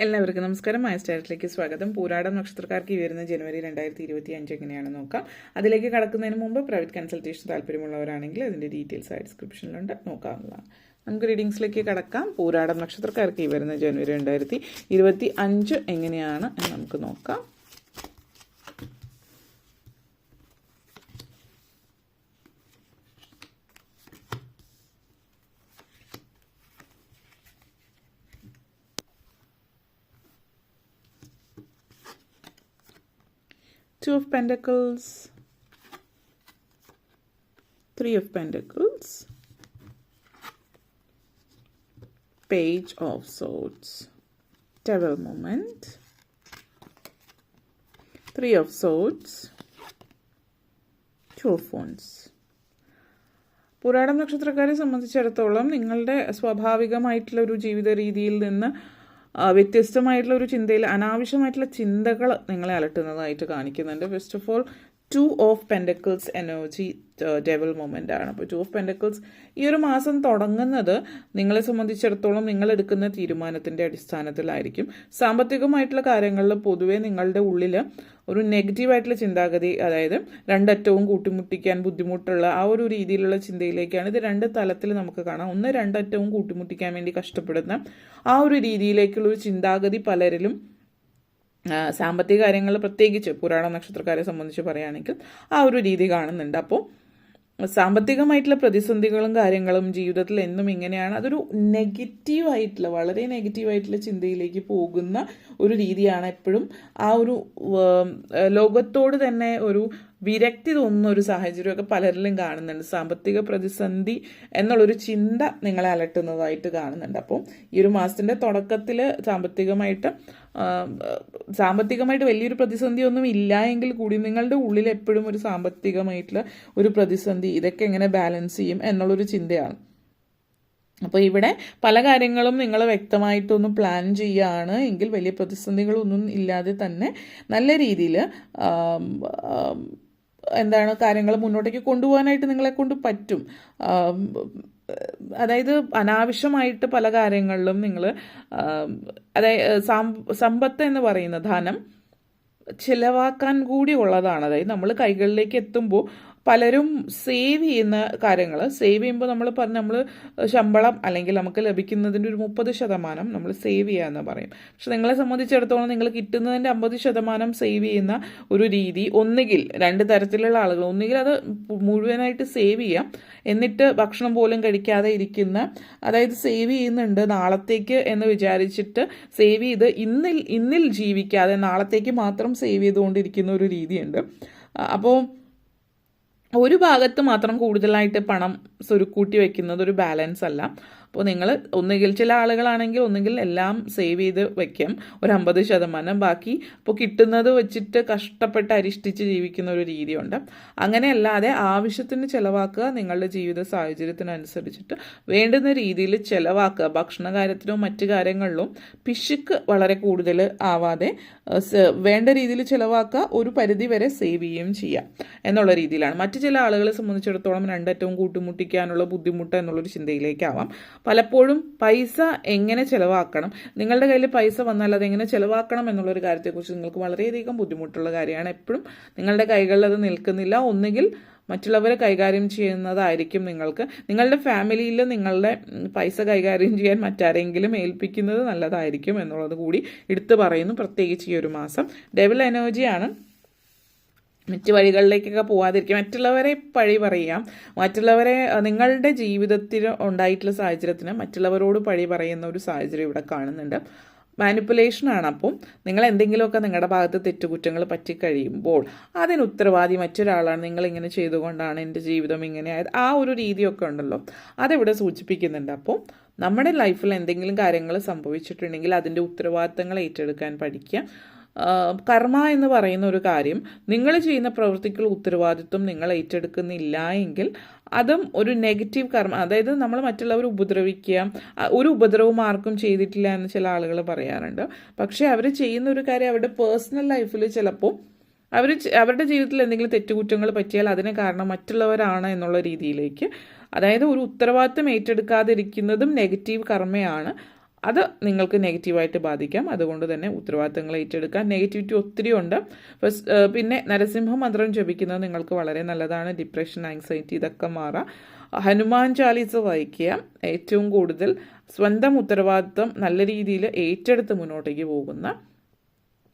എല്ലാവർക്കും നമസ്കാരം. മാസ്റ്റേഴ്സിലേക്ക് സ്വാഗതം. പൂരാടം നക്ഷത്രക്കാർക്ക് ഈ വരുന്ന ജനുവരി 2025 എങ്ങനെയാണ് നോക്കാം. അതിലേക്ക് കടക്കുന്നതിന് മുമ്പ് പ്രൈവറ്റ് കൺസൾട്ടേഷൻ താല്പര്യമുള്ളവരാണെങ്കിൽ അതിൻ്റെ ഡീറ്റെയിൽസ് ആയി ഡിസ്ക്രിപ്ഷനിലുണ്ട്, നോക്കാവുന്നതാണ്. നമുക്ക് റീഡിങ്സിലേക്ക് കടക്കാം. പൂരാടം നക്ഷത്രക്കാർക്ക് ഈ വരുന്ന ജനുവരി 2025 എങ്ങനെയാണ് എന്ന് നമുക്ക് നോക്കാം. Two of Pentacles, Three of Pentacles, Page of Swords, Devil moment, Three of Swords, Two of Wands. Pooradam നക്ഷത്രക്കാരെ സംബന്ധിച്ചിടത്തോളം നിങ്ങളുടെ സ്വാഭാവികമായിട്ടുള്ള ഒരു ജീവിത രീതിയിൽ നിന്ന് വ്യത്യസ്തമായിട്ടുള്ള ഒരു ചിന്തയിൽ അനാവശ്യമായിട്ടുള്ള ചിന്തകൾ നിങ്ങളെ അലട്ടുന്നതായിട്ട് കാണിക്കുന്നുണ്ട്. First of all 2 of Pentacles energy devil moment ആണ്. അപ്പോൾ 2 of Pentacles ഈ ഒരു മാസം തുടങ്ങുന്നത് നിങ്ങളെ സംബന്ധിച്ചിടത്തോളം നിങ്ങൾ എടുക്കുന്ന തീരുമാനത്തിൻ്റെ അടിസ്ഥാനത്തിലായിരിക്കും. സാമ്പത്തികമായിട്ടുള്ള കാര്യങ്ങളിൽ പൊതുവെ നിങ്ങളുടെ ഉള്ളിൽ ഒരു നെഗറ്റീവായിട്ടുള്ള ചിന്താഗതി, അതായത് രണ്ടറ്റവും കൂട്ടിമുട്ടിക്കാൻ ബുദ്ധിമുട്ടുള്ള ആ ഒരു രീതിയിലുള്ള ചിന്തയിലേക്കാണ്. ഇത് രണ്ട് തലത്തിൽ നമുക്ക് കാണാം. ഒന്ന്, രണ്ടറ്റവും കൂട്ടിമുട്ടിക്കാൻ വേണ്ടി കഷ്ടപ്പെടുന്ന ആ ഒരു രീതിയിലേക്കുള്ള ഒരു ചിന്താഗതി പലരിലും സാമ്പത്തിക കാര്യങ്ങൾ പ്രത്യേകിച്ച് പുരാണ നക്ഷത്രക്കാരെ സംബന്ധിച്ച് പറയുകയാണെങ്കിൽ ആ ഒരു രീതി കാണുന്നുണ്ട്. അപ്പോൾ സാമ്പത്തികമായിട്ടുള്ള പ്രതിസന്ധികളും കാര്യങ്ങളും ജീവിതത്തിൽ എന്നും ഇങ്ങനെയാണ്. അതൊരു നെഗറ്റീവായിട്ടുള്ള, വളരെ നെഗറ്റീവായിട്ടുള്ള ചിന്തയിലേക്ക് പോകുന്ന ഒരു രീതിയാണ്. എപ്പോഴും ആ ഒരു ലോകത്തോട് തന്നെ ഒരു വിരക്തി തോന്നുന്ന ഒരു സാഹചര്യമൊക്കെ പലരിലും കാണുന്നുണ്ട്. സാമ്പത്തിക പ്രതിസന്ധി എന്നുള്ളൊരു ചിന്ത നിങ്ങളെ അലട്ടുന്നതായിട്ട് കാണുന്നുണ്ട്. അപ്പോൾ ഈ ഒരു മാസത്തിൻ്റെ തുടക്കത്തിൽ സാമ്പത്തികമായിട്ട് വലിയൊരു പ്രതിസന്ധിയൊന്നും ഇല്ല എങ്കിൽ കൂടി നിങ്ങളുടെ ഉള്ളിൽ എപ്പോഴും ഒരു സാമ്പത്തികമായിട്ടുള്ള ഒരു പ്രതിസന്ധി, ഇതൊക്കെ എങ്ങനെ ബാലൻസ് ചെയ്യും എന്നുള്ളൊരു ചിന്തയാണ്. അപ്പോൾ ഇവിടെ പല കാര്യങ്ങളും നിങ്ങൾ വ്യക്തമായിട്ടൊന്ന് പ്ലാൻ ചെയ്യുകയാണ് എങ്കിൽ വലിയ പ്രതിസന്ധികളൊന്നും ഇല്ലാതെ തന്നെ നല്ല രീതിയിൽ കാര്യങ്ങൾ മുന്നോട്ടേക്ക് കൊണ്ടുപോകാനായിട്ട് നിങ്ങളെ കൊണ്ട് പറ്റും. അതായത് അനാവശ്യമായിട്ട് പല കാര്യങ്ങളിലും നിങ്ങൾ സമ്പത്ത് എന്ന് പറയുന്ന ധനം ചിലവാക്കാൻ കൂടി ഉള്ളതാണ്. അതായത് നമ്മൾ കൈകളിലേക്ക് എത്തുമ്പോൾ പലരും സേവ് ചെയ്യുന്ന കാര്യങ്ങൾ, സേവ് ചെയ്യുമ്പോൾ നമ്മൾ ശമ്പളം അല്ലെങ്കിൽ നമുക്ക് ലഭിക്കുന്നതിൻ്റെ ഒരു 30% നമ്മൾ സേവ് ചെയ്യാമെന്ന് പറയും. പക്ഷെ നിങ്ങളെ സംബന്ധിച്ചിടത്തോളം നിങ്ങൾ കിട്ടുന്നതിൻ്റെ 50% സേവ് ചെയ്യുന്ന ഒരു രീതി, ഒന്നുകിൽ രണ്ട് തരത്തിലുള്ള ആളുകൾ, ഒന്നുകിൽ അത് മുഴുവനായിട്ട് സേവ് ചെയ്യാം, എന്നിട്ട് ഭക്ഷണം പോലും കഴിക്കാതെ ഇരിക്കുന്ന, അതായത് സേവ് ചെയ്യുന്നുണ്ട് നാളത്തേക്ക് എന്ന് വിചാരിച്ചിട്ട് സേവ് ചെയ്ത് ഇന്നിൽ ജീവിക്കാതെ നാളത്തേക്ക് മാത്രം സേവ് ചെയ്തുകൊണ്ടിരിക്കുന്ന ഒരു രീതിയുണ്ട്. അപ്പോൾ ഒരു ഭാഗത്ത് മാത്രം കൂടുതലായിട്ട് പണം സ്വരുക്കൂട്ടി വയ്ക്കുന്നത് ഒരു ബാലൻസ് അല്ല. അപ്പോൾ നിങ്ങൾ ഒന്നുകിൽ, ചില ആളുകളാണെങ്കിൽ ഒന്നുകിൽ എല്ലാം സേവ് ചെയ്ത് വയ്ക്കാം, ഒരു 50%, ബാക്കി ഇപ്പോൾ കിട്ടുന്നത് വെച്ചിട്ട് കഷ്ടപ്പെട്ട് അരിഷ്ടിച്ച് ജീവിക്കുന്ന ഒരു രീതിയുണ്ട്. അങ്ങനെയല്ലാതെ ആവശ്യത്തിന് ചിലവാക്കുക, നിങ്ങളുടെ ജീവിത സാഹചര്യത്തിനനുസരിച്ചിട്ട് വേണ്ടുന്ന രീതിയിൽ ചിലവാക്കുക. ഭക്ഷണ കാര്യത്തിലും മറ്റു കാര്യങ്ങളിലും പിശുക്ക് വളരെ കൂടുതൽ ആവാതെ വേണ്ട രീതിയിൽ ചിലവാക്കുക, ഒരു പരിധി വരെ സേവ് ചെയ്യുകയും ചെയ്യാം എന്നുള്ള രീതിയിലാണ്. മറ്റു ചില ആളുകളെ സംബന്ധിച്ചിടത്തോളം രണ്ടറ്റവും കൂട്ടിമുട്ടിക്കാനുള്ള ബുദ്ധിമുട്ട് എന്നുള്ളൊരു ചിന്തയിലേക്കാവാം. പലപ്പോഴും പൈസ എങ്ങനെ ചിലവാക്കണം, നിങ്ങളുടെ കയ്യിൽ പൈസ വന്നാൽ അതെങ്ങനെ ചിലവാക്കണം എന്നുള്ളൊരു കാര്യത്തെക്കുറിച്ച് നിങ്ങൾക്ക് വളരെയധികം ബുദ്ധിമുട്ടുള്ള കാര്യമാണ്. എപ്പോഴും നിങ്ങളുടെ കൈകളിൽ അത് നിൽക്കുന്നില്ല. ഒന്നുകിൽ മറ്റുള്ളവരെ കൈകാര്യം ചെയ്യുന്നതായിരിക്കും നിങ്ങളുടെ ഫാമിലിയിൽ നിങ്ങളുടെ പൈസ കൈകാര്യം ചെയ്യാൻ മറ്റാരെങ്കിലും ഏൽപ്പിക്കുന്നത് നല്ലതായിരിക്കും എന്നുള്ളത് കൂടി എടുത്തു പറയുന്നു. പ്രത്യേകിച്ച് ഈ ഒരു മാസം ഡെവിൾ എനർജിയാണ്. മറ്റ് വഴികളിലേക്കൊക്കെ പോകാതിരിക്കുക, മറ്റുള്ളവരെ പഴി പറയാം, മറ്റുള്ളവരെ നിങ്ങളുടെ ജീവിതത്തിൽ ഉണ്ടായിട്ടുള്ള സാഹചര്യത്തിന് മറ്റുള്ളവരോട് പഴി പറയുന്ന ഒരു സാഹചര്യം ഇവിടെ കാണുന്നുണ്ട്. മാനിപ്പുലേഷനാണ്. അപ്പം നിങ്ങൾ എന്തെങ്കിലുമൊക്കെ നിങ്ങളുടെ ഭാഗത്ത് തെറ്റുകുറ്റങ്ങൾ പറ്റിക്കഴിയുമ്പോൾ അതിന് ഉത്തരവാദി മറ്റൊരാളാണ്, നിങ്ങളിങ്ങനെ ചെയ്തുകൊണ്ടാണ് എൻ്റെ ജീവിതം ഇങ്ങനെ ആയത്, ആ ഒരു രീതിയൊക്കെ ഉണ്ടല്ലോ, അതിവിടെ സൂചിപ്പിക്കുന്നുണ്ട്. അപ്പോൾ നമ്മുടെ ലൈഫിൽ എന്തെങ്കിലും കാര്യങ്ങൾ സംഭവിച്ചിട്ടുണ്ടെങ്കിൽ അതിൻ്റെ ഉത്തരവാദിത്തങ്ങൾ ഏറ്റെടുക്കാൻ പഠിക്കുക. കർമ്മ എന്ന് പറയുന്ന ഒരു കാര്യം, നിങ്ങൾ ചെയ്യുന്ന പ്രവൃത്തിക്കുള്ള ഉത്തരവാദിത്വം നിങ്ങൾ ഏറ്റെടുക്കുന്നില്ല എങ്കിൽ അതും ഒരു നെഗറ്റീവ് കർമ്മ. അതായത് നമ്മൾ മറ്റുള്ളവർ ഉപദ്രവിക്കുക, ഒരു ഉപദ്രവവും ആർക്കും ചെയ്തിട്ടില്ല എന്ന് ചില ആളുകൾ പറയാറുണ്ട്. പക്ഷേ അവർ ചെയ്യുന്ന ഒരു കാര്യം അവരുടെ പേഴ്സണൽ ലൈഫിൽ ചിലപ്പോൾ അവരുടെ ജീവിതത്തിൽ എന്തെങ്കിലും തെറ്റുകുറ്റങ്ങൾ പറ്റിയാൽ അതിന് കാരണം മറ്റുള്ളവരാണ് എന്നുള്ള രീതിയിലേക്ക്, അതായത് ഒരു ഉത്തരവാദിത്വം ഏറ്റെടുക്കാതിരിക്കുന്നതും നെഗറ്റീവ് കർമ്മയാണ്. അത് നിങ്ങൾക്ക് നെഗറ്റീവായിട്ട് ബാധിക്കാം. അതുകൊണ്ട് തന്നെ ഉത്തരവാദിത്തങ്ങൾ ഏറ്റെടുക്കാൻ നെഗറ്റിവിറ്റി ഒത്തിരി ഉണ്ട്. പിന്നെ നരസിംഹ മന്ത്രം ജപിക്കുന്നത് നിങ്ങൾക്ക് വളരെ നല്ലതാണ്. ഡിപ്രഷൻ, ആങ്സൈറ്റി ഇതൊക്കെ മാറാം. ഹനുമാൻ ചാലീസ വായിക്കുക. ഏറ്റവും കൂടുതൽ സ്വന്തം ഉത്തരവാദിത്തം നല്ല രീതിയിൽ ഏറ്റെടുത്ത് മുന്നോട്ടേക്ക് പോകുന്ന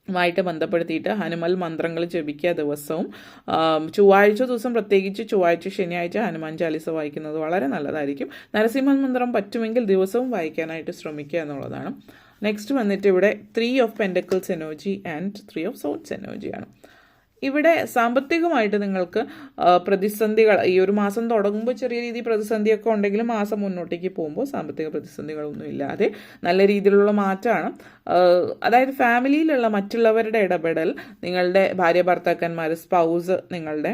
ായിട്ട് ബന്ധപ്പെടുത്തിയിട്ട് ഹനുമാൻ മന്ത്രങ്ങൾ ജപിക്കുക ദിവസവും. ചൊവ്വാഴ്ച ദിവസം, പ്രത്യേകിച്ച് ചൊവ്വാഴ്ച, ശനിയാഴ്ച ഹനുമാൻ ചാലീസ വായിക്കുന്നത് വളരെ നല്ലതായിരിക്കും. നരസിംഹ മന്ത്രം പറ്റുമെങ്കിൽ ദിവസവും വായിക്കാനായിട്ട് ശ്രമിക്കുക എന്നുള്ളതാണ്. നെക്സ്റ്റ് വന്നിട്ട് ഇവിടെ 3 of pentacles energy and 3 of swords എനർജിയാണ്. ഇവിടെ സാമ്പത്തികമായിട്ട് നിങ്ങൾക്ക് പ്രതിസന്ധികൾ ഈ ഒരു മാസം തുടങ്ങുമ്പോൾ ചെറിയ രീതിയിൽ പ്രതിസന്ധിയൊക്കെ ഉണ്ടെങ്കിലും മാസം മുന്നോട്ടേക്ക് പോകുമ്പോൾ സാമ്പത്തിക പ്രതിസന്ധികളൊന്നും ഇല്ലാതെ നല്ല രീതിയിലുള്ള മാറ്റമാണ്. അതായത് ഫാമിലിയിലുള്ള മറ്റുള്ളവരുടെ ഇടപെടൽ, നിങ്ങളുടെ ഭാര്യ ഭർത്താക്കന്മാർ, സ്പൗസ്, നിങ്ങളുടെ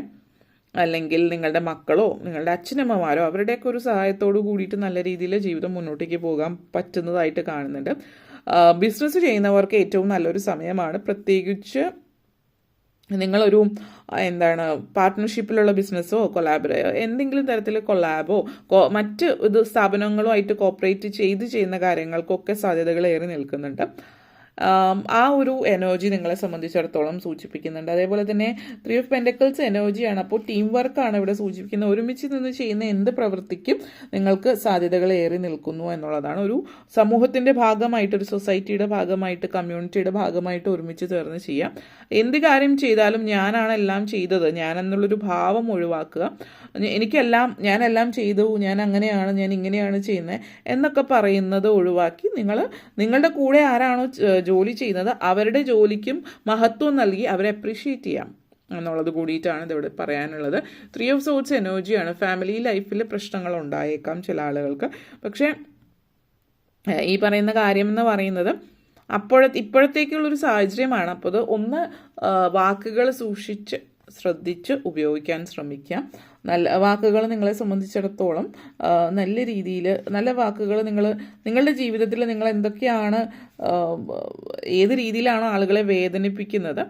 അല്ലെങ്കിൽ നിങ്ങളുടെ മക്കളോ നിങ്ങളുടെ അച്ഛനമ്മമാരോ അവരുടെയൊക്കെ ഒരു സഹായത്തോട് കൂടിയിട്ട് നല്ല രീതിയിൽ ജീവിതം മുന്നോട്ടേക്ക് പോകാൻ പറ്റുന്നതായിട്ട് കാണുന്നുണ്ട്. ബിസിനസ് ചെയ്യുന്നവർക്ക് ഏറ്റവും നല്ലൊരു സമയമാണ്. പ്രത്യേകിച്ച് നിങ്ങളൊരു പാർട്ട്ണർഷിപ്പിലുള്ള ബിസിനസ്സോ എന്തെങ്കിലും തരത്തിൽ കൊളാബോ മറ്റ് സ്ഥാപനങ്ങളുമായിട്ട് കോപ്പറേറ്റ് ചെയ്യുന്ന കാര്യങ്ങൾക്കൊക്കെ സാധ്യതകൾ ഏറി നിൽക്കുന്നുണ്ട്. ആ ഒരു എനർജി നിങ്ങളെ സംബന്ധിച്ചിടത്തോളം സൂചിപ്പിക്കുന്നുണ്ട്. അതേപോലെ തന്നെ 3 ഓഫ് പെൻഡക്കിൾസ് എനർജിയാണ്. അപ്പോൾ ടീം വർക്കാണ് ഇവിടെ സൂചിപ്പിക്കുന്നത്. ഒരുമിച്ച് നിന്ന് ചെയ്യുന്ന എന്ത് പ്രവൃത്തിക്കും നിങ്ങൾക്ക് സാധ്യതകൾ ഏറി നിൽക്കുന്നു എന്നുള്ളതാണ്. ഒരു സമൂഹത്തിൻ്റെ ഭാഗമായിട്ട്, ഒരു സൊസൈറ്റിയുടെ ഭാഗമായിട്ട്, കമ്മ്യൂണിറ്റിയുടെ ഭാഗമായിട്ട് ഒരുമിച്ച് ചേർന്ന് ചെയ്യാം. എന്ത് കാര്യം ചെയ്താലും ഞാനാണ് എല്ലാം ചെയ്തത്, ഞാനെന്നുള്ളൊരു ഭാവം ഒഴിവാക്കുക. ഞാനെല്ലാം ചെയ്തു, ഞാൻ അങ്ങനെയാണ്, ഞാൻ ഇങ്ങനെയാണ് ചെയ്യുന്നത് എന്നൊക്കെ പറയുന്നത് ഒഴിവാക്കി നിങ്ങളുടെ കൂടെ ആരാണോ ജോലി ചെയ്യുന്നത് അവരുടെ ജോലിക്കും മഹത്വം നൽകി അവരെ അപ്രീഷിയേറ്റ് ചെയ്യാം എന്നുള്ളത് കൂടിയിട്ടാണ് ഇതിവിടെ പറയാനുള്ളത്. 3 ഓഫ് സോട്സ് എനർജിയാണ്. ഫാമിലി ലൈഫിൽ പ്രശ്നങ്ങൾ ഉണ്ടായേക്കാം ചില ആളുകൾക്ക്. പക്ഷേ ഈ പറയുന്ന കാര്യം എന്ന് പറയുന്നത് ഇപ്പോഴത്തേക്കുള്ളൊരു സാഹചര്യമാണ്. അപ്പോൾ അത് വാക്കുകൾ ശ്രദ്ധിച്ച് ഉപയോഗിക്കാൻ ശ്രമിക്കാം. നല്ല വാക്കുകൾ നിങ്ങളെ സംബന്ധിച്ചിടത്തോളം നല്ല രീതിയിൽ, നല്ല വാക്കുകൾ നിങ്ങളുടെ ജീവിതത്തിൽ നിങ്ങൾ എന്തൊക്കെയാണ്, ഏത് രീതിയിലാണ് ആളുകളെ വേദനിപ്പിക്കുന്നത്,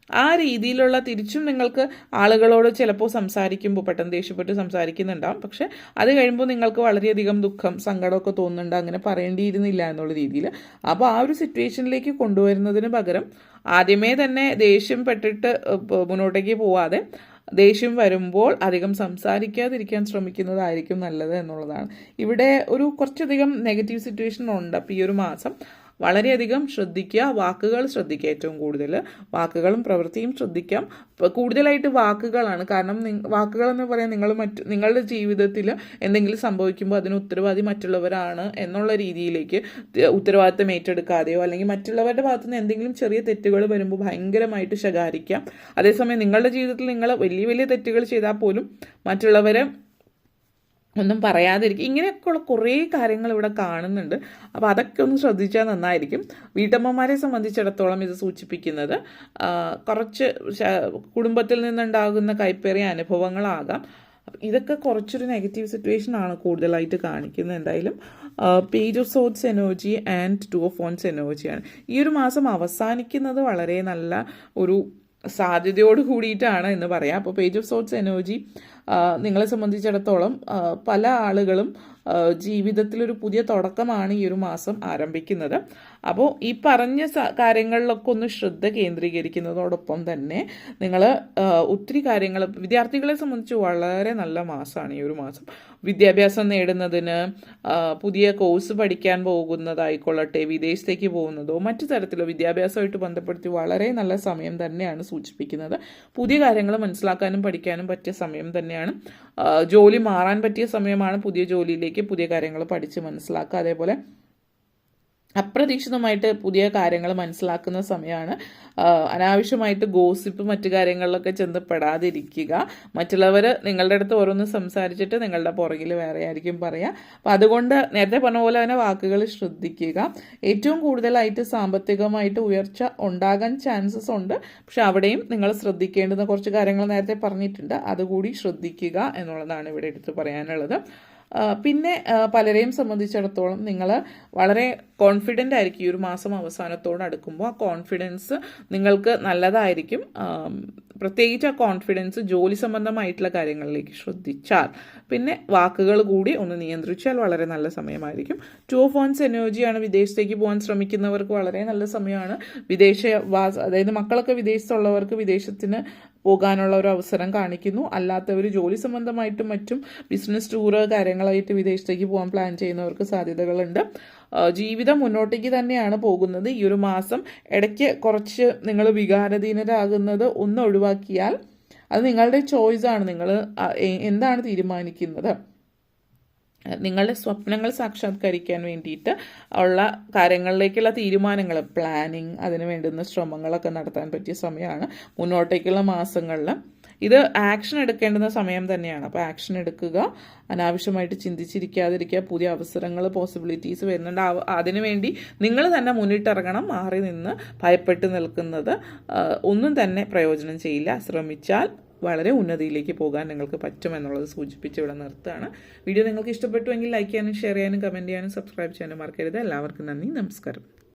ആ രീതിയിലുള്ള തിരിച്ചും നിങ്ങൾക്ക് ആളുകളോട് ചിലപ്പോൾ സംസാരിക്കുമ്പോൾ പെട്ടെന്ന് ദേഷ്യപ്പെട്ട് സംസാരിക്കുന്നുണ്ടാവും. പക്ഷെ അത് കഴിയുമ്പോൾ നിങ്ങൾക്ക് വളരെയധികം ദുഃഖം, സങ്കടമൊക്കെ തോന്നുന്നുണ്ട്, അങ്ങനെ പറയേണ്ടിയിരുന്നില്ല എന്നുള്ള രീതിയിൽ. അപ്പോൾ ആ ഒരു സിറ്റുവേഷനിലേക്ക് കൊണ്ടുവരുന്നതിന് പകരം ആദ്യമേ തന്നെ ദേഷ്യം പെട്ടിട്ട് മുന്നോട്ടേക്ക് പോവാതെ ദേഷ്യം വരുമ്പോൾ അധികം സംസാരിക്കാതിരിക്കാൻ ശ്രമിക്കുന്നതായിരിക്കും നല്ലത് എന്നുള്ളതാണ്. ഇവിടെ കുറച്ചധികം നെഗറ്റീവ് സിറ്റുവേഷൻ ഉണ്ട്. അപ്പോൾ ഈ ഒരു മാസം വളരെയധികം ശ്രദ്ധിക്കുക, വാക്കുകൾ ശ്രദ്ധിക്കുക. ഏറ്റവും കൂടുതൽ വാക്കുകളും പ്രവൃത്തിയും ശ്രദ്ധിക്കാം. കൂടുതലായിട്ട് വാക്കുകളാണ്. കാരണം വാക്കുകൾ എന്ന് പറയാൻ നിങ്ങളുടെ ജീവിതത്തിൽ എന്തെങ്കിലും സംഭവിക്കുമ്പോൾ അതിന് ഉത്തരവാദി മറ്റുള്ളവരാണ് എന്നുള്ള രീതിയിലേക്ക് ഉത്തരവാദിത്തം ഏറ്റെടുക്കാതെയോ അല്ലെങ്കിൽ മറ്റുള്ളവരുടെ ഭാഗത്തുനിന്ന് എന്തെങ്കിലും ചെറിയ തെറ്റുകൾ വരുമ്പോൾ ഭയങ്കരമായിട്ട് ശകാരിക്കാം. അതേസമയം നിങ്ങളുടെ ജീവിതത്തിൽ നിങ്ങൾ വലിയ വലിയ തെറ്റുകൾ ചെയ്താൽ പോലും മറ്റുള്ളവരെ ഒന്നും പറയാതിരിക്കും. ഇങ്ങനെയൊക്കെയുള്ള കുറേ കാര്യങ്ങൾ ഇവിടെ കാണുന്നുണ്ട്. അപ്പോൾ അതൊക്കെ ഒന്ന് ശ്രദ്ധിച്ചാൽ നന്നായിരിക്കും. വീട്ടമ്മമാരെ സംബന്ധിച്ചിടത്തോളം ഇത് സൂചിപ്പിക്കുന്നത് കുറച്ച് കുടുംബത്തിൽ നിന്നുണ്ടാകുന്ന കൈപ്പേറിയ അനുഭവങ്ങളാകാം. ഇതൊക്കെ കുറച്ചൊരു നെഗറ്റീവ് സിറ്റുവേഷനാണ് കൂടുതലായിട്ട് കാണിക്കുന്നത്. എന്തായാലും page of sorts energy and 2 of ones എനർജിയാണ്. ഈ ഒരു മാസം അവസാനിക്കുന്നത് വളരെ നല്ല ഒരു സാധ്യതയോട് കൂടിയിട്ടാണ് എന്ന് പറയാം. അപ്പോൾ പേജ് ഓഫ് സോട്സ് എനർജി നിങ്ങളെ സംബന്ധിച്ചിടത്തോളം പല ആളുകളും ജീവിതത്തിലൊരു പുതിയ തുടക്കമാണ് ഈ ഒരു മാസം ആരംഭിക്കുന്നത്. അപ്പോൾ ഈ പറഞ്ഞ കാര്യങ്ങളിലൊക്കെ ഒന്ന് ശ്രദ്ധ കേന്ദ്രീകരിക്കുന്നതോടൊപ്പം തന്നെ നിങ്ങൾ ഒത്തിരി കാര്യങ്ങൾ, വിദ്യാർത്ഥികളെ സംബന്ധിച്ച് വളരെ നല്ല മാസമാണ് ഈ ഒരു മാസം. വിദ്യാഭ്യാസം നേടുന്നതിന്, പുതിയ കോഴ്സ് പഠിക്കാൻ പോകുന്നതായിക്കൊള്ളട്ടെ, വിദേശത്തേക്ക് പോകുന്നതോ മറ്റു തരത്തിലോ വിദ്യാഭ്യാസമായിട്ട് ബന്ധപ്പെടുത്തി വളരെ നല്ല സമയം തന്നെയാണ് സൂചിപ്പിക്കുന്നത്. പുതിയ കാര്യങ്ങൾ മനസ്സിലാക്കാനും പഠിക്കാനും പറ്റിയ സമയം തന്നെയാണ്. ജോലി മാറാൻ പറ്റിയ സമയമാണ്. പുതിയ ജോലിയിലേക്ക് പുതിയ കാര്യങ്ങൾ പഠിച്ച് മനസ്സിലാക്കുക. അതേപോലെ അപ്രതീക്ഷിതമായിട്ട് പുതിയ കാര്യങ്ങൾ മനസ്സിലാക്കുന്ന സമയമാണ്. അനാവശ്യമായിട്ട് ഗോസിപ്പ് മറ്റു കാര്യങ്ങളിലൊക്കെ ചെന്ന് പെടാതിരിക്കുക. മറ്റുള്ളവർ നിങ്ങളുടെ അടുത്ത് ഓരോന്ന് സംസാരിച്ചിട്ട് നിങ്ങളുടെ പുറകിൽ വേറെ ആയിരിക്കും പറയുക. അപ്പോൾ അതുകൊണ്ട് നേരത്തെ പറഞ്ഞ പോലെ തന്നെ വാക്കുകൾ ശ്രദ്ധിക്കുക. ഏറ്റവും കൂടുതലായിട്ട് സാമ്പത്തികമായിട്ട് ഉയർച്ച ഉണ്ടാകാൻ ചാൻസസ് ഉണ്ട്. പക്ഷെ അവിടെയും നിങ്ങൾ ശ്രദ്ധിക്കേണ്ടുന്ന കുറച്ച് കാര്യങ്ങൾ നേരത്തെ പറഞ്ഞിട്ടുണ്ട്. അതുകൂടി ശ്രദ്ധിക്കുക എന്നുള്ളതാണ് ഇവിടെ എടുത്ത് പറയാനുള്ളത്. പിന്നെ പലരെയും സംബന്ധിച്ചിടത്തോളം നിങ്ങൾ വളരെ കോൺഫിഡൻ്റ് ആയിരിക്കും. ഈ ഒരു മാസം അവസാനത്തോട് അടുക്കുമ്പോൾ ആ കോൺഫിഡൻസ് നിങ്ങൾക്ക് നല്ലതായിരിക്കും. പ്രത്യേകിച്ച് ആ കോൺഫിഡൻസ് ജോലി സംബന്ധമായിട്ടുള്ള കാര്യങ്ങളിലേക്ക് ശ്രദ്ധിച്ചാൽ, പിന്നെ വാക്കുകൾ കൂടി ഒന്ന് നിയന്ത്രിച്ചാൽ വളരെ നല്ല സമയമായിരിക്കും. 2 ഓഫ് വൺസ് എനർജിയാണ്. വിദേശത്തേക്ക് പോകാൻ ശ്രമിക്കുന്നവർക്ക് വളരെ നല്ല സമയമാണ്. അതായത് മക്കളൊക്കെ വിദേശത്തുള്ളവർക്ക് വിദേശത്തിന് പോകാനുള്ള ഒരു അവസരം കാണിക്കുന്നു. അല്ലാത്തവർ ജോലി സംബന്ധമായിട്ടും മറ്റും ബിസിനസ് ടൂറ് കാര്യങ്ങളായിട്ട് വിദേശത്തേക്ക് പോകാൻ പ്ലാൻ ചെയ്യുന്നവർക്ക് സാധ്യതകളുണ്ട്. ജീവിതം മുന്നോട്ടേക്ക് തന്നെയാണ് പോകുന്നത്. ഈ ഒരു മാസം ഇടയ്ക്ക് കുറച്ച് നിങ്ങൾ വികാരധീനരാകുന്നത് ഒന്ന് ഒഴിവാക്കിയാൽ അത് നിങ്ങളുടെ ചോയ്സാണ്. നിങ്ങൾ എന്താണ് തീരുമാനിക്കുന്നത്, നിങ്ങളുടെ സ്വപ്നങ്ങൾ സാക്ഷാത്കരിക്കാൻ വേണ്ടിയിട്ട് ഉള്ള കാര്യങ്ങളിലേക്കുള്ള തീരുമാനങ്ങൾ, പ്ലാനിങ്, അതിന് വേണ്ടുന്ന ശ്രമങ്ങളൊക്കെ നടത്താൻ പറ്റിയ സമയമാണ്. മുന്നോട്ടേക്കുള്ള മാസങ്ങളിൽ ഇത് ആക്ഷൻ എടുക്കേണ്ടുന്ന സമയം തന്നെയാണ്. അപ്പോൾ ആക്ഷൻ എടുക്കുക, അനാവശ്യമായിട്ട് ചിന്തിച്ചിരിക്കാതിരിക്കുക. പുതിയ അവസരങ്ങൾ, പോസിബിലിറ്റീസ് വരുന്നുണ്ട്. അതിനുവേണ്ടി നിങ്ങൾ തന്നെ മുന്നിട്ടിറങ്ങണം. മാറി നിന്ന് ഭയപ്പെട്ട് നിൽക്കുന്നത് ഒന്നും തന്നെ പ്രയോജനം ചെയ്യില്ല. ശ്രമിച്ചാൽ വളരെ ഉന്നതിയിലേക്ക് പോകാൻ നിങ്ങൾക്ക് പറ്റുമെന്നുള്ളത് സൂചിപ്പിച്ച് ഇവിടെ നിർത്തുകയാണ്. വീഡിയോ നിങ്ങൾക്ക് ഇഷ്ടപ്പെട്ടുവെങ്കിൽ ലൈക്ക് ചെയ്യാനും ഷെയർ ചെയ്യാനും കമൻറ്റ് ചെയ്യാനും സബ്സ്ക്രൈബ് ചെയ്യാനും മറക്കരുത്. എല്ലാവർക്കും നന്ദി, നമസ്കാരം.